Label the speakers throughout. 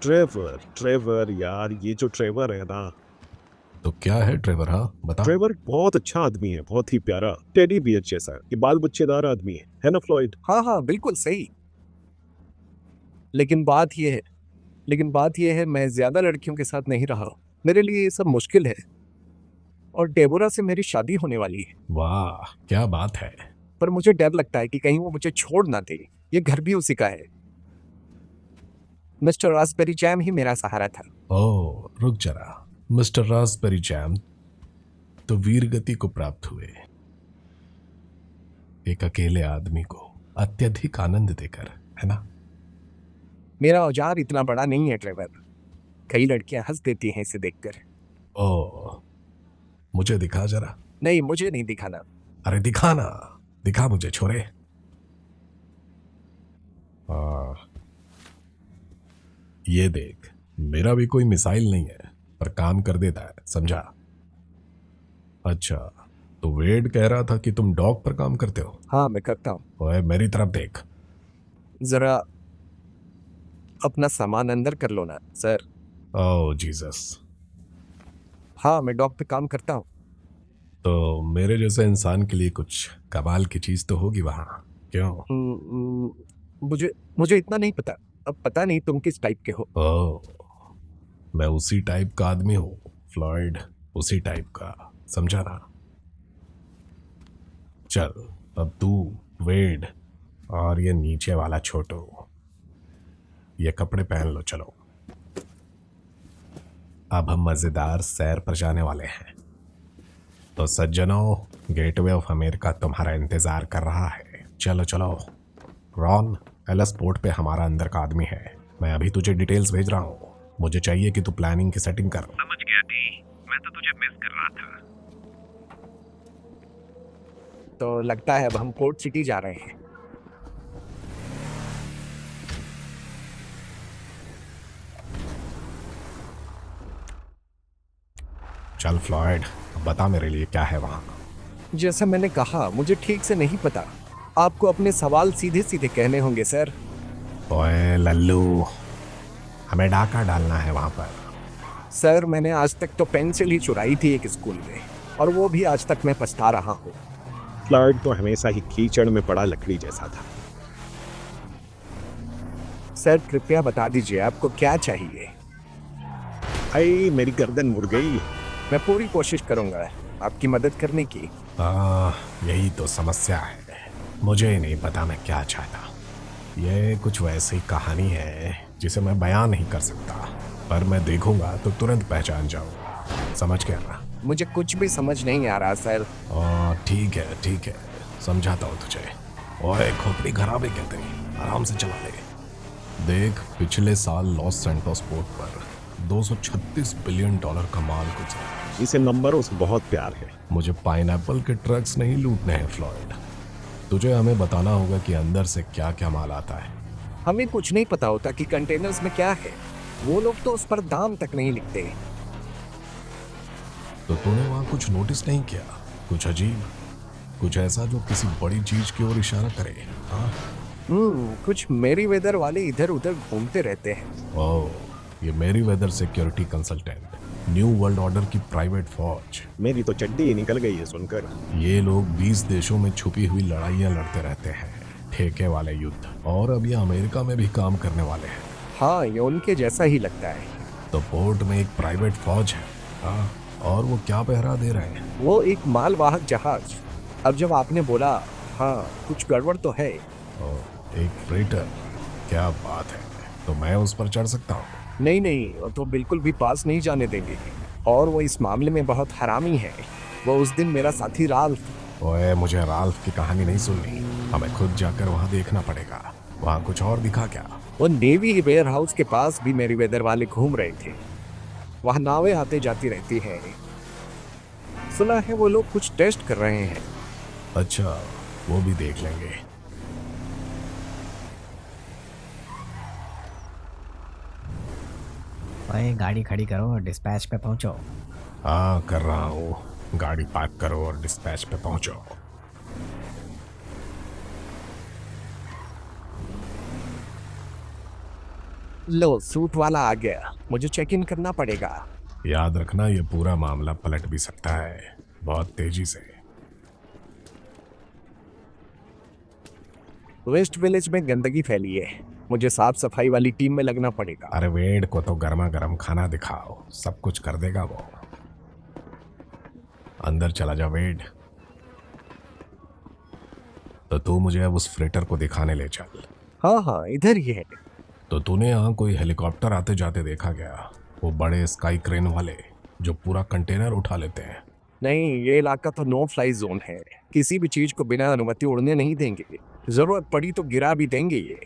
Speaker 1: Trevor Trevor यार, ये जो ट्रेवर है ना,
Speaker 2: तो क्या है ट्रेवर? हाँ बता।
Speaker 1: ट्रेवर बहुत अच्छा आदमी है, बहुत ही प्यारा टेडी बियर जैसा, ये बाल बच्चेदार आदमी है ना फ्लॉयड?
Speaker 3: हाँ हाँ बिल्कुल सही। लेकिन बात यह है लेकिन बात यह है मैं ज्यादा लड़कियों के साथ नहीं रहा हूँ। मेरे लिए ये सब मुश्किल है। और डेबोरा से मेरी शादी होने वाली है।
Speaker 2: वाह क्या बात है।
Speaker 3: पर मुझे डर लगता है कि कहीं वो मुझे छोड़ ना दे। ये घर भी उसी का है। मिस्टर रास्पबेरी जैम ही मेरा सहारा था।
Speaker 2: ओह रुक जरा, मिस्टर रास्पबेरी जैम तो वीर गति को प्राप्त हुए, एक अकेले आदमी को अत्यधिक आनंद देकर, है ना?
Speaker 3: मेरा औजार इतना बड़ा नहीं है ट्रेवर। कई लड़कियां हंस देती हैं इसे देखकर।
Speaker 2: ओह मुझे दिखा जरा।
Speaker 3: नहीं, मुझे नहीं दिखाना।
Speaker 2: अरे दिखा ना, दिखा मुझे छोरे। हाँ ये देख, मेरा भी कोई मिसाइल नहीं है पर काम कर देता है, समझा? अच्छा, तो वेड कह रहा था कि तुम डॉग पर काम करते हो।
Speaker 3: हाँ मैं करता हूँ।
Speaker 2: ओए मेरी तरफ देख।
Speaker 3: जरा अपना सामान अंदर कर लो ना सर।
Speaker 2: ओह जीसस।
Speaker 3: हाँ मैं डॉग पे काम करता हूँ।
Speaker 2: तो मेरे जैसे इंसान के लिए कुछ कमाल की चीज तो होगी वहां, क्यों?
Speaker 3: मुझे मुझे इतना नहीं पता। अब पता नहीं तुम किस टाइप के हो।
Speaker 2: ओह मैं उसी टाइप का आदमी हूँ फ्लॉयड, उसी टाइप का, समझा ना? चल अब तू, वेड और ये नीचे वाला छोटू, ये कपड़े पहन लो, चलो। अब हम मजेदार सैर पर जाने वाले हैं। तो सज्जनों, गेटवे ऑफ अमेरिका तुम्हारा इंतजार कर रहा है, चलो चलो। रॉन, एलएस पोर्ट पे हमारा अंदर का आदमी है, मैं अभी तुझे डिटेल्स भेज रहा हूँ। मुझे चाहिए कि तू प्लानिंग की सेटिंग कर।
Speaker 4: समझ गया डी, मैं तो तुझे मिस कर रहा था।
Speaker 3: तो लगता है अब हम पोर्ट सिटी जा रहे हैं।
Speaker 2: चल फ्लॉयड, अब बता मेरे लिए क्या है वहाँ।
Speaker 3: जैसा मैंने कहा, मुझे ठीक से नहीं पता। आपको अपने सवाल सीधे सीधे कहने होंगे सर।
Speaker 2: ओए लल्लू, हमें डाका डालना है वहाँ पर।
Speaker 3: सर मैंने आज तक तो पेंसिल ही चुराई थी एक स्कूल में, और वो भी आज तक मैं पछता रहा हूँ।
Speaker 1: फ्लॉयड तो हमेशा ही कीचड़ में पड़ा लकड़ी जैसा था।
Speaker 3: सर कृपया बता दीजिए आपको क्या चाहिए।
Speaker 1: आई मेरी गर्दन मुड़ गई।
Speaker 3: मैं पूरी कोशिश करूंगा आपकी मदद करने की।
Speaker 2: यही तो समस्या है, मुझे ही नहीं पता मैं क्या चाहता। ये कुछ वैसी कहानी है जिसे मैं बयान नहीं कर सकता, पर मैं देखूंगा तो तुरंत पहचान जाऊंगा, समझ गया ना?
Speaker 3: मुझे कुछ भी समझ नहीं आ रहा सर।
Speaker 2: ठीक है, समझाता हूँ तुझे। ओए खोपड़ी खराब है क्या तेरी, आराम से चला ले। देख, पिछले साल लॉस सैंटोस पोर्ट पर $236 बिलियन का माल गुजरा।
Speaker 1: इसे नंबरों से बहुत प्यार है।
Speaker 2: मुझे पाइनएप्पल के ट्रक्स नहीं लूटने हैं फ्लॉयड, तुझे हमें बताना होगा कि अंदर से क्या क्या माल आता है।
Speaker 3: हमें कुछ नहीं पता होता कि कंटेनर्स में क्या है। वो लोग तो उस पर दाम तक नहीं लिखते।
Speaker 2: तो तूने वहाँ कुछ नोटिस नहीं किया? कुछ अजीब, कुछ ऐसा जो किसी बड़ी चीज की ओर इशारा करे? हाँ?
Speaker 3: कुछ मेरी वेदर वाले इधर उधर घूमते रहते हैं।
Speaker 2: ओह, ये मेरी weather security consultant, New World Order की प्राइवेट फौज।
Speaker 1: मेरी तो चड्डी ही निकल गई है सुनकर।
Speaker 2: ये लोग 20 देशों में छुपी हुई लड़ाइयाँ लड़ते रहते हैं, ठेके वाले युद्ध, और अब ये अमेरिका में भी काम करने वाले हैं।
Speaker 3: हाँ ये उनके जैसा ही लगता है।
Speaker 2: तो पोर्ट में एक प्राइवेट फौज है। हाँ, और वो क्या पहरा दे रहे हैं?
Speaker 3: वो एक मालवाहक जहाज। अब जब आपने बोला, हाँ कुछ गड़बड़ तो है।
Speaker 2: ओह, एक फ्रेटर, क्या बात है। तो मैं उस पर चढ़ सकता हूँ?
Speaker 3: नहीं नहीं, वो तो बिल्कुल भी पास नहीं जाने देंगे। और वो इस मामले में बहुत हरामी है। वो उस दिन मेरा साथी राल्फ।
Speaker 2: ओए मुझे राल्फ की कहानी नहीं सुननी, हमें खुद जाकर वहाँ देखना पड़ेगा। वहाँ कुछ और दिखा क्या?
Speaker 3: वो नेवी वेयर हाउस के पास भी मेरी वेदर वाले घूम रहे थे। वहाँ नावें आते जाती रहती हैं। सुना है वो लोग कुछ टेस्ट कर रहे हैं।
Speaker 2: अच्छा, वो भी देख लेंगे।
Speaker 5: भाई गाड़ी खड़ी करो और डिस्पैच पे पहुंचो।
Speaker 2: हाँ कर रहा हूँ, गाड़ी पार्क करो और डिस्पैच पे पहुंचो।
Speaker 3: लो सूट वाला आ गया, मुझे चेक इन करना पड़ेगा।
Speaker 2: याद रखना ये पूरा मामला पलट भी सकता है बहुत तेजी से।
Speaker 3: वेस्ट विलेज में गंदगी फैली है, मुझे साफ सफाई वाली टीम में लगना पड़ेगा।
Speaker 2: अरे वेड को तो गर्मा गर्म खाना दिखाओ, सब कुछ कर देगा वो। अंदर चला जा वेड। तो तू मुझे अब उस फ्रेटर को दिखाने ले चल।
Speaker 3: हाँ हाँ, इधर ही है।
Speaker 2: तो तूने यहाँ कोई हेलीकॉप्टर आते जाते देखा क्या? वो बड़े स्काई क्रेन वाले जो पूरा कंटेनर उठा लेते हैं।
Speaker 3: नहीं, ये इलाका तो नो फ्लाई जोन है, किसी भी चीज को बिना अनुमति उड़ने नहीं देंगे, जरूरत पड़ी तो गिरा भी देंगे ये।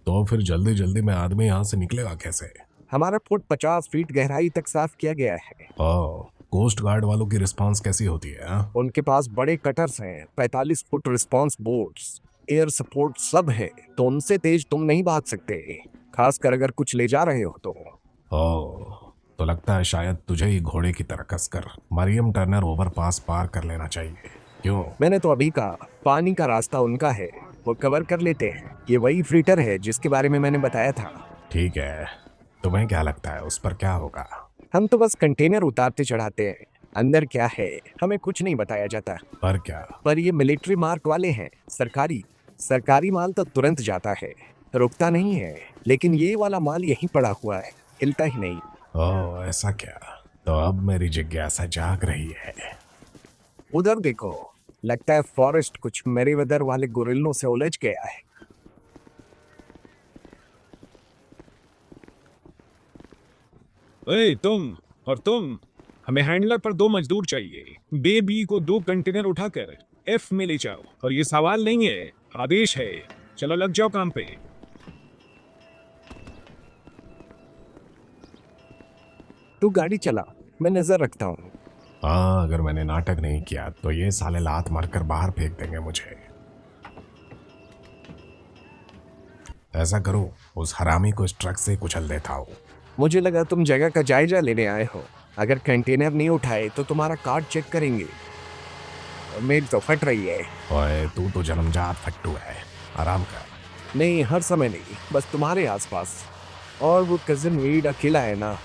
Speaker 2: तो फिर जल्दी जल्दी में आदमी यहाँ से निकलेगा कैसे?
Speaker 3: हमारा पोर्ट 50 फीट गहराई तक साफ किया गया है।
Speaker 2: ओह, कोस्ट गार्ड वालों की रिस्पांस कैसी होती है हाँ?
Speaker 3: उनके पास बड़े कटर्स हैं, 45 foot response boats, air support सब है, तो उनसे तेज तुम नहीं भाग सकते, खासकर अगर कुछ ले जा रहे हो तो।
Speaker 2: ओह, तो लगता है शायद तुझे ही घोड़े की तरह कसकर मरियम टर्नर ओवरपास पार कर लेना चाहिए। क्यों?
Speaker 3: मैंने तो अभी कहा, पानी का रास्ता उनका है, वो कवर कर लेते हैं। ये वही फ्रीटर है जिसके बारे में मैंने बताया था।
Speaker 2: ठीक है, तुम्हें क्या लगता है उस पर क्या होगा?
Speaker 3: हम तो बस कंटेनर उतारते चढ़ाते हैं, अंदर क्या है हमें कुछ नहीं बताया जाता।
Speaker 2: पर क्या?
Speaker 3: पर ये मिलिट्री मार्क वाले हैं, सरकारी माल तो तुरंत जाता है, रुकता नहीं है। लेकिन ये वाला माल यहीं पड़ा हुआ है, हिलता ही नहीं।
Speaker 2: ओह ऐसा क्या? तो अब मेरी जिज्ञासा जाग रही है।
Speaker 3: उधर देखो, लगता है फॉरेस्ट कुछ मेरीवेदर वाले गोरिल्लों से उलझ गया है।
Speaker 1: ए तुम, हमें हैंडलर पर 2 मजदूर चाहिए। बे बी को 2 कंटेनर उठाकर एफ में ले जाओ। और ये सवाल नहीं है, आदेश है। चलो लग जाओ काम पे।
Speaker 3: तू गाड़ी चला, मैं नजर रखता हूँ।
Speaker 2: हाँ, अगर मैंने नाटक नहीं किया तो ये साले लात मारकर बाहर फेंक देंगे मुझे। ऐसा करो, उस हरामी को इस ट्रक से कुचल देता हूँ।
Speaker 3: मुझे लगा तुम जगह का जायजा लेने आए हो। अगर कंटेनर नहीं उठाए तो तुम्हारा कार्ड चेक करेंगे। मेरी तो फट रही है।
Speaker 2: ओए तू तो जन्मजात फट्टू है, आराम कर।
Speaker 3: नहीं, हर समय नहीं, बस तुम्हारे आसपास। और वो कजिन वीड अकेला है ना,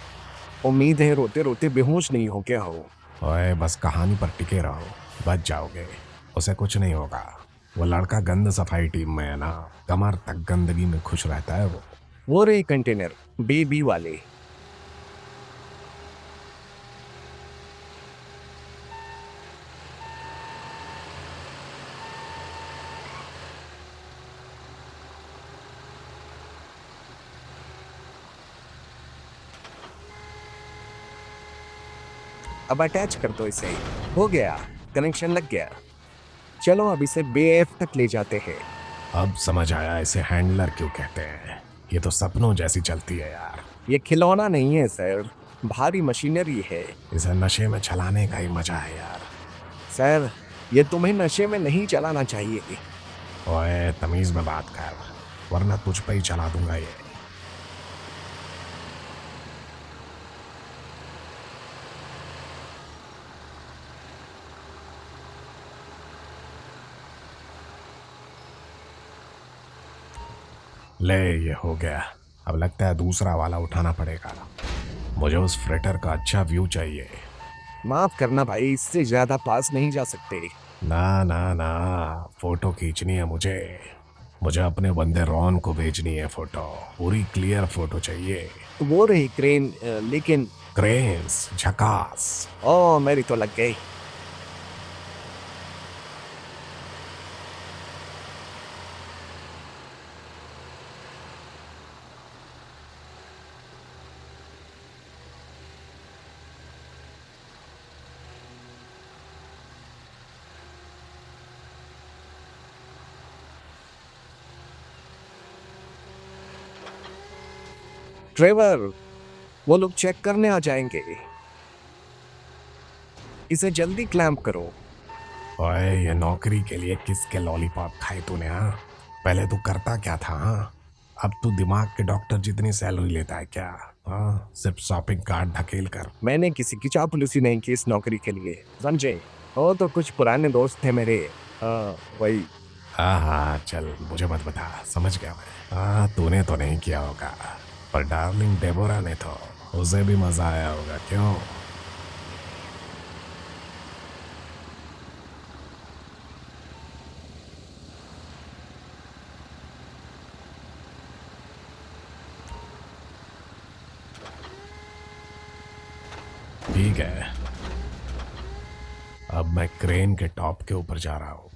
Speaker 3: उम्मीद है रोते रोते बेहोश नहीं हो क्या हो।
Speaker 2: ओए बस कहानी पर टिके रहो, बच जाओगे, उसे कुछ नहीं होगा। वो लड़का गंद सफाई टीम में है ना, कमर तक गंदगी में खुश रहता है वो
Speaker 3: रहे कंटेनर बेबी वाले। अब अटैच कर दो इसे, हो गया, कनेक्शन लग गया। चलो अब इसे बेएफ तक ले जाते हैं।
Speaker 2: अब समझ आया इसे हैंडलर क्यों कहते हैं, ये तो सपनों जैसी चलती है यार।
Speaker 3: ये खिलौना नहीं है सर, भारी मशीनरी है।
Speaker 2: इसे नशे में चलाने का ही मजा है यार।
Speaker 3: सर, ये तुम्हें नशे में नहीं चलाना चाहिए।
Speaker 2: ओए तमीज में बात कर, वरना तुझ पे ही चला दूंगा ये। ले ये हो गया, अब लगता है दूसरा वाला उठाना पड़ेगा। मुझे उस फ्रेटर का अच्छा व्यू चाहिए।
Speaker 3: माफ करना भाई, इससे ज्यादा पास नहीं जा सकते।
Speaker 2: ना ना ना, फोटो खींचनी है मुझे। मुझे अपने बंदे रॉन को भेजनी है फोटो, पूरी क्लियर फोटो चाहिए।
Speaker 3: वो रही क्रेन, लेकिन
Speaker 2: क्रेन्स झकास।
Speaker 3: ओ मेरी तो लग गई। ट्रेवर, वो लोग चेक करने आ जाएंगे, इसे जल्दी क्लैंप करो।
Speaker 2: ओए ये नौकरी के लिए किसके लॉलीपॉप खाए तूने हाँ? पहले तू करता क्या था हाँ? अब तू दिमाग के डॉक्टर जितनी सैलरी लेता है क्या हाँ? सिर्फ शॉपिंग कार्ड धकेल कर।
Speaker 3: मैंने किसी की चापलूसी नहीं की इस नौकरी के लिए, समझे? वो तो कुछ पुराने दोस्त थे मेरे। हाँ वही।
Speaker 2: हाँ हाँ चल मुझे मत बता, समझ गया मैं। हाँ तूने तो नहीं किया होगा, पर डार्लिंग डेबोरा ने तो उसे भी मजा आया होगा, क्यों? ठीक है, अब मैं क्रेन के टॉप के ऊपर जा रहा हूं।